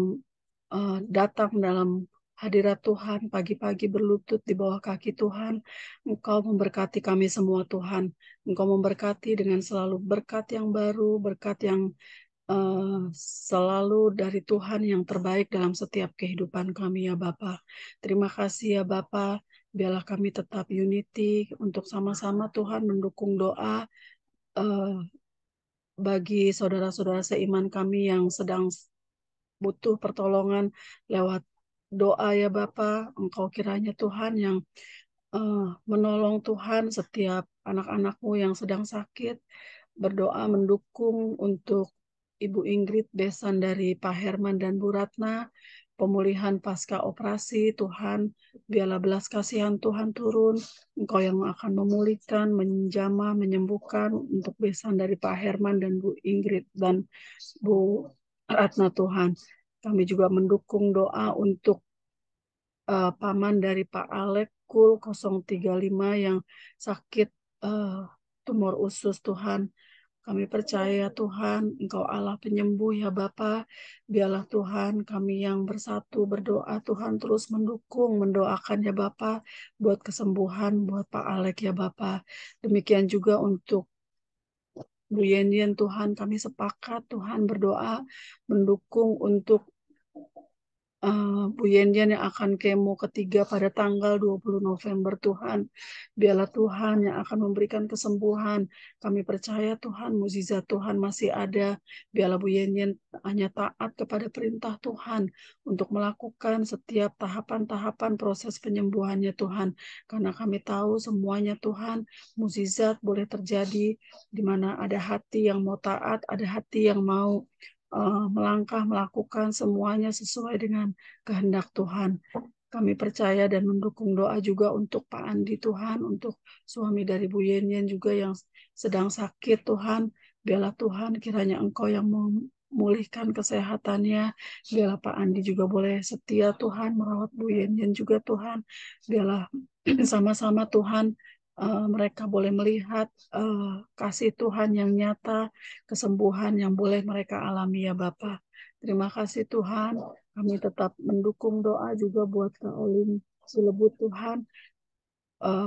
datang dalam hadirat Tuhan pagi-pagi berlutut di bawah kaki Tuhan, Engkau memberkati kami semua Tuhan. Engkau memberkati dengan selalu berkat yang baru, berkat yang selalu dari Tuhan yang terbaik dalam setiap kehidupan kami ya Bapa. Terima kasih ya Bapa. Biarlah kami tetap unity untuk sama-sama Tuhan mendukung doa bagi saudara-saudara seiman kami yang sedang butuh pertolongan lewat doa ya Bapa. Engkau kiranya Tuhan yang menolong Tuhan setiap anak-anak-Mu yang sedang sakit. Berdoa mendukung untuk Ibu Ingrid, besan dari Pak Herman dan Bu Ratna, pemulihan pasca operasi, Tuhan, biarlah belas kasihan Tuhan turun, Engkau yang akan memulihkan, menjamah, menyembuhkan untuk besan dari Pak Herman dan Bu Ingrid dan Bu Ratna Tuhan. Kami juga mendukung doa untuk paman dari Pak Alek Kul 035 yang sakit tumor usus Tuhan. Kami percaya Tuhan, Engkau Allah penyembuh ya Bapa. Biarlah Tuhan kami yang bersatu berdoa, Tuhan terus mendukung, mendoakan ya Bapa, buat kesembuhan buat Pak Alek ya Bapa. Demikian juga untuk Bu Yenien Tuhan, kami sepakat Tuhan berdoa, mendukung untuk Bu Yenien yang akan kemo ketiga pada tanggal 20 November Tuhan. Biarlah Tuhan yang akan memberikan kesembuhan. Kami percaya Tuhan, mukjizat Tuhan masih ada. Biarlah Bu Yenien hanya taat kepada perintah Tuhan untuk melakukan setiap tahapan-tahapan proses penyembuhannya Tuhan. Karena kami tahu semuanya Tuhan, mukjizat boleh terjadi di mana ada hati yang mau taat, ada hati yang mau melangkah melakukan semuanya sesuai dengan kehendak Tuhan. Kami percaya dan mendukung doa juga untuk Pak Andi Tuhan, untuk suami dari Bu Yenien juga yang sedang sakit Tuhan. Biarlah Tuhan kiranya Engkau yang memulihkan kesehatannya. Biarlah Pak Andi juga boleh setia Tuhan, merawat Bu Yenien juga Tuhan. Biarlah sama-sama Tuhan mereka boleh melihat kasih Tuhan yang nyata, kesembuhan yang boleh mereka alami ya Bapa. Terima kasih Tuhan. Kami tetap mendukung doa juga buat Kak Olin Cilebut Tuhan.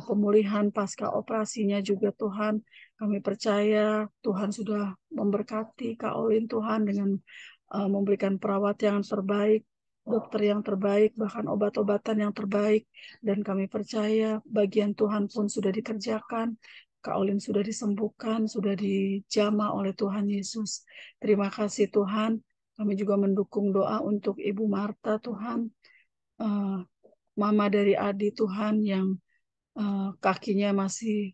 Pemulihan pasca operasinya juga Tuhan. Kami percaya Tuhan sudah memberkati Kak Olin Tuhan dengan memberikan perawatan yang terbaik, dokter yang terbaik, bahkan obat-obatan yang terbaik. Dan kami percaya bagian Tuhan pun sudah dikerjakan. Kak Olin sudah disembuhkan, sudah dijamah oleh Tuhan Yesus. Terima kasih Tuhan. Kami juga mendukung doa untuk Ibu Marta Tuhan. Mama dari Adi Tuhan yang kakinya masih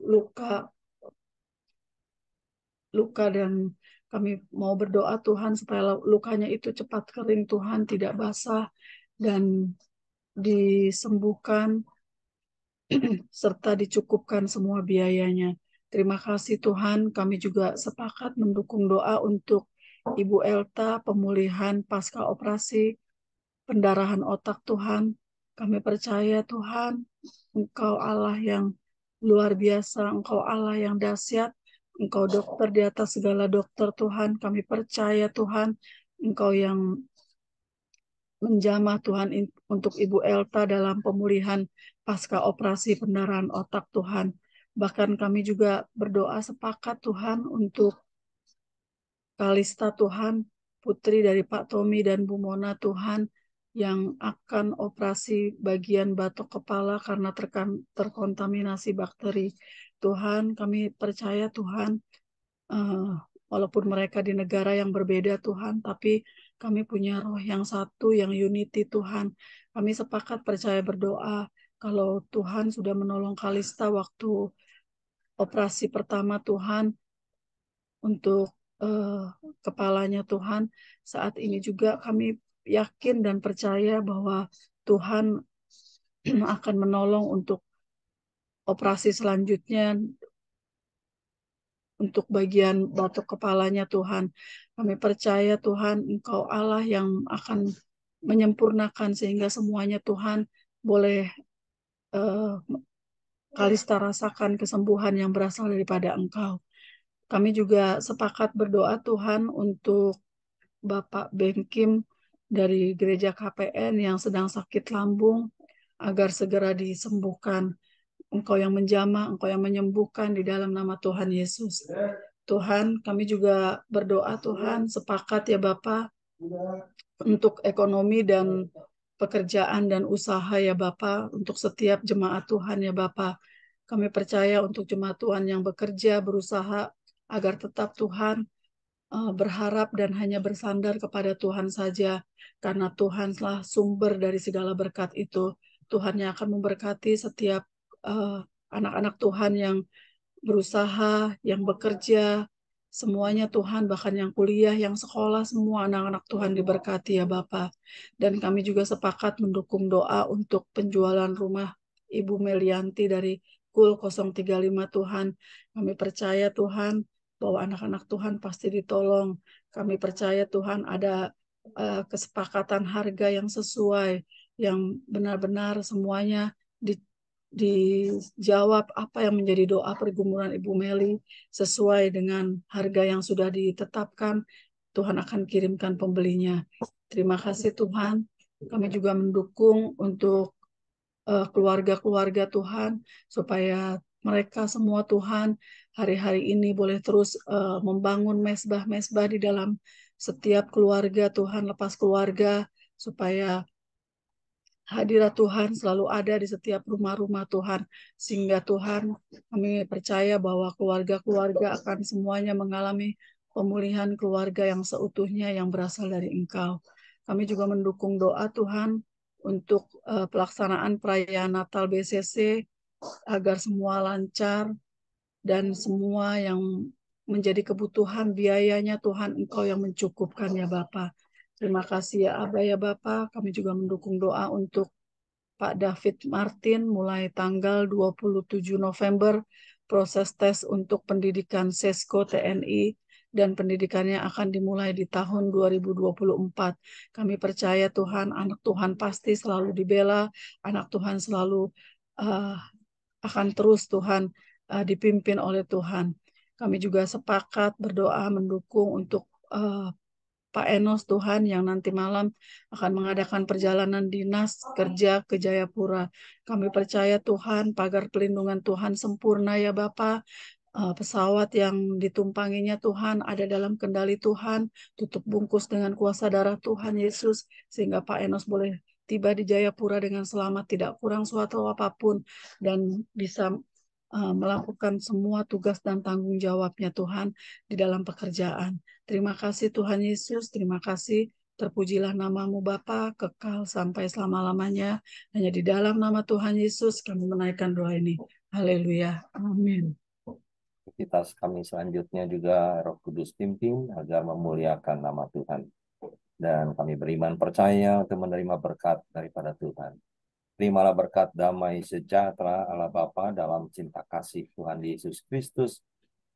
luka dan kami mau berdoa Tuhan supaya lukanya itu cepat kering Tuhan, tidak basah dan disembuhkan serta dicukupkan semua biayanya. Terima kasih Tuhan, kami juga sepakat mendukung doa untuk Ibu Elta pemulihan pasca operasi pendarahan otak Tuhan. Kami percaya Tuhan, Engkau Allah yang luar biasa, Engkau Allah yang dahsyat, Engkau dokter di atas segala dokter Tuhan. Kami percaya Tuhan, Engkau yang menjamah Tuhan untuk Ibu Elta dalam pemulihan pasca operasi pendarahan otak Tuhan. Bahkan kami juga berdoa sepakat Tuhan untuk Kalista Tuhan, putri dari Pak Tommy dan Bu Mona Tuhan, yang akan operasi bagian batok kepala karena terkontaminasi bakteri. Tuhan, kami percaya Tuhan, walaupun mereka di negara yang berbeda Tuhan, tapi kami punya roh yang satu, yang unity Tuhan. Kami sepakat percaya berdoa kalau Tuhan sudah menolong Kalista waktu operasi pertama Tuhan untuk eh, kepalanya Tuhan. Saat ini juga kami yakin dan percaya bahwa Tuhan akan menolong untuk operasi selanjutnya untuk bagian batok kepalanya Tuhan. Kami percaya Tuhan Engkau Allah yang akan menyempurnakan sehingga semuanya Tuhan boleh eh, Kalista rasakan kesembuhan yang berasal daripada Engkau. Kami juga sepakat berdoa Tuhan untuk Bapak Bengkim dari gereja KPN yang sedang sakit lambung agar segera disembuhkan. Engkau yang menjamah, Engkau yang menyembuhkan di dalam nama Tuhan Yesus. Tuhan, kami juga berdoa Tuhan, sepakat ya Bapak, untuk ekonomi dan pekerjaan dan usaha ya Bapak, untuk setiap jemaat Tuhan ya Bapak. Kami percaya untuk jemaat Tuhan yang bekerja, berusaha, agar tetap Tuhan berharap dan hanya bersandar kepada Tuhan saja, karena Tuhanlah sumber dari segala berkat itu. Tuhan yang akan memberkati setiap eh, anak-anak Tuhan yang berusaha, yang bekerja, semuanya Tuhan, bahkan yang kuliah, yang sekolah, semua anak-anak Tuhan diberkati ya Bapak. Dan kami juga sepakat mendukung doa untuk penjualan rumah Ibu Melianti dari KUL 035 Tuhan. Kami percaya Tuhan bahwa anak-anak Tuhan pasti ditolong. Kami percaya Tuhan ada kesepakatan harga yang sesuai, yang benar-benar semuanya dijawab apa yang menjadi doa pergumulan Ibu Meli sesuai dengan harga yang sudah ditetapkan. Tuhan akan kirimkan pembelinya. Terima kasih Tuhan. Kami juga mendukung untuk keluarga-keluarga Tuhan supaya mereka semua Tuhan hari-hari ini boleh terus membangun mesbah-mesbah di dalam setiap keluarga Tuhan, lepas keluarga, supaya hadirat Tuhan selalu ada di setiap rumah-rumah Tuhan, sehingga Tuhan, kami percaya bahwa keluarga-keluarga akan semuanya mengalami pemulihan keluarga yang seutuhnya yang berasal dari Engkau. Kami juga mendukung doa Tuhan untuk pelaksanaan perayaan Natal BCC agar semua lancar dan semua yang menjadi kebutuhan biayanya Tuhan Engkau yang mencukupkan ya Bapa. Terima kasih ya Aba ya Bapa. Kami juga mendukung doa untuk Pak David Martin mulai tanggal 27 November proses tes untuk pendidikan Sesko TNI dan pendidikannya akan dimulai di tahun 2024. Kami percaya Tuhan, anak Tuhan pasti selalu dibela, anak Tuhan selalu uh, akan terus Tuhan dipimpin oleh Tuhan. Kami juga sepakat berdoa mendukung untuk Pak Enos Tuhan yang nanti malam akan mengadakan perjalanan dinas kerja ke Jayapura. Kami percaya Tuhan, pagar pelindungan Tuhan sempurna ya Bapak. Pesawat yang ditumpanginya Tuhan ada dalam kendali Tuhan, tutup bungkus dengan kuasa darah Tuhan Yesus, sehingga Pak Enos boleh tiba di Jayapura dengan selamat, tidak kurang suatu apapun, dan bisa melakukan semua tugas dan tanggung jawabnya Tuhan di dalam pekerjaan. Terima kasih Tuhan Yesus, terima kasih. Terpujilah namamu Bapa, kekal sampai selama-lamanya. Hanya di dalam nama Tuhan Yesus kami menaikkan doa ini. Haleluya. Amin. Aktivitas kami selanjutnya juga Roh Kudus pimpin agar memuliakan nama Tuhan. Dan kami beriman percaya untuk menerima berkat daripada Tuhan. Terimalah berkat damai sejahtera Allah Bapa dalam cinta kasih Tuhan Yesus Kristus,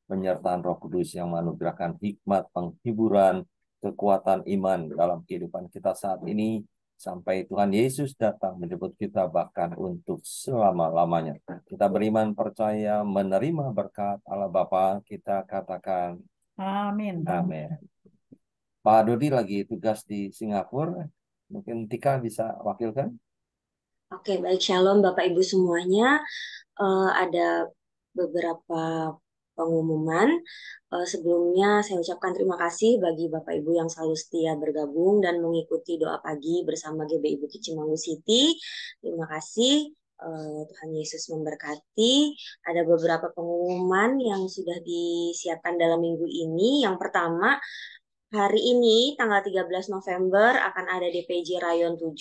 penyertaan Roh Kudus yang menganugerahkan hikmat, penghiburan, kekuatan iman dalam kehidupan kita saat ini, sampai Tuhan Yesus datang menjemput kita bahkan untuk selama-lamanya. Kita beriman percaya menerima berkat Allah Bapa, kita katakan Amin. amin. Pak Dodi lagi tugas di Singapura, mungkin Tika bisa wakilkan. Oke, baik. Shalom Bapak Ibu semuanya. Ada beberapa pengumuman. Sebelumnya saya ucapkan terima kasih bagi Bapak Ibu yang selalu setia bergabung dan mengikuti doa pagi bersama GBI Bukit Cimanggu City. Terima kasih. Tuhan Yesus memberkati. Ada beberapa pengumuman yang sudah disiapkan dalam minggu ini. Yang pertama, hari ini tanggal 13 November akan ada DPJ Rayon 7.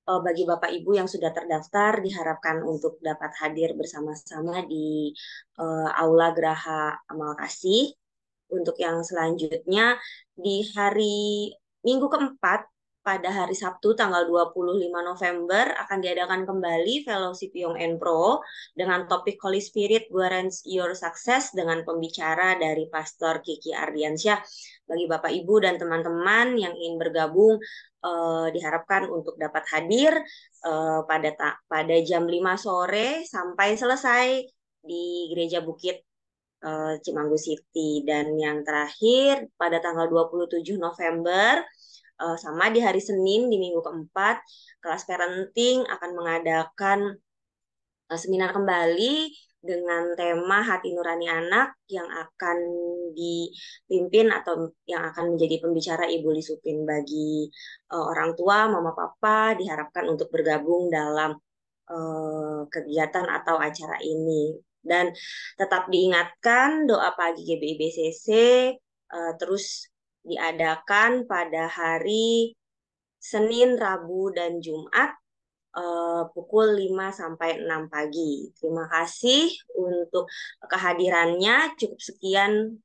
Bagi Bapak Ibu yang sudah terdaftar diharapkan untuk dapat hadir bersama-sama di Aula Geraha Amal Kasih untuk yang selanjutnya di hari Minggu keempat pada hari Sabtu tanggal 25 November akan diadakan kembali Fellowship Young and Pro dengan topik Holy Spirit Guarantees Your Success dengan pembicara dari Pastor Kiki Ardiansyah. Bagi Bapak Ibu dan teman-teman yang ingin bergabung diharapkan untuk dapat hadir pada jam 5 sore sampai selesai di Gereja Bukit Cimanggu City. Dan yang terakhir pada tanggal 27 November sama di hari Senin di minggu keempat, kelas parenting akan mengadakan seminar kembali dengan tema Hati Nurani Anak yang akan dipimpin atau yang akan menjadi pembicara Ibu Lisupin. Bagi orang tua, mama papa diharapkan untuk bergabung dalam kegiatan atau acara ini. Dan tetap diingatkan doa pagi GBI BCC terus diadakan pada hari Senin, Rabu, dan Jumat pukul 5 sampai 6 pagi. Terima kasih untuk kehadirannya. Cukup sekian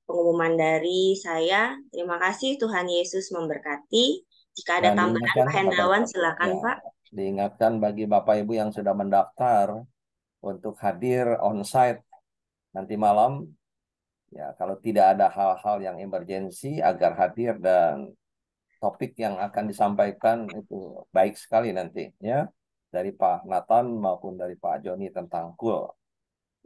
pengumuman dari saya. Terima kasih, Tuhan Yesus memberkati. Jika ada Dan tambahan, diingatkan Pak Hendrawan, silakan ya, Pak. diingatkan bagi Bapak Ibu yang sudah mendaftar untuk hadir onsite nanti malam. Ya, kalau tidak ada hal-hal yang emergensi agar hadir, dan topik yang akan disampaikan itu baik sekali nanti ya, dari Pak Nathan maupun dari Pak Joni tentang KUL.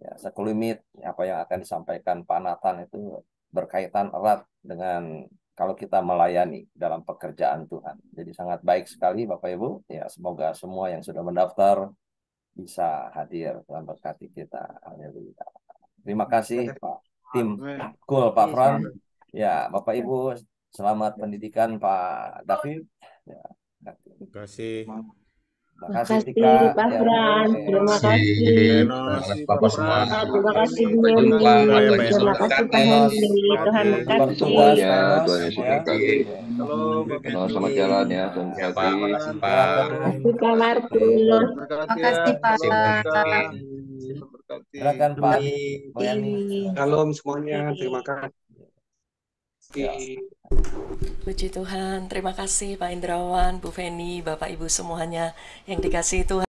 Ya, sekelumit apa yang akan disampaikan Pak Nathan itu berkaitan erat dengan kalau kita melayani dalam pekerjaan Tuhan. Jadi sangat baik sekali Bapak Ibu. Ya, semoga semua yang sudah mendaftar bisa hadir dalam berkati kita. Haleluya. Terima kasih Pak tim KUL, Pak Fran. Ya, Bapak Ibu, selamat pendidikan Pak David. Ya, Terima kasih. terima kasih Tika. Pak Fran. Terima kasih. Terima kasih Bapak Pak semua. Fran. Terima kasih Bu Sampai Yeni. jumpa. Terima kasih Pak Henry. Tuhan memberkati. Semuanya, Tuhan Yesus memberkati. Shalom, Selamat jalan ya, Tuhan Ya Pak, memberkati. makasih Terima Pak. kasih Pak Markus. Terima kasih ya. Makasih, Pak. Shalom Tika. Terima Berkati. Silakan Pak Boyani. Shalom semuanya. Terima kasih. Ya. Puji Tuhan, terima kasih Pak Indrawan, Bu Feni, Bapak Ibu semuanya yang dikasihi Tuhan.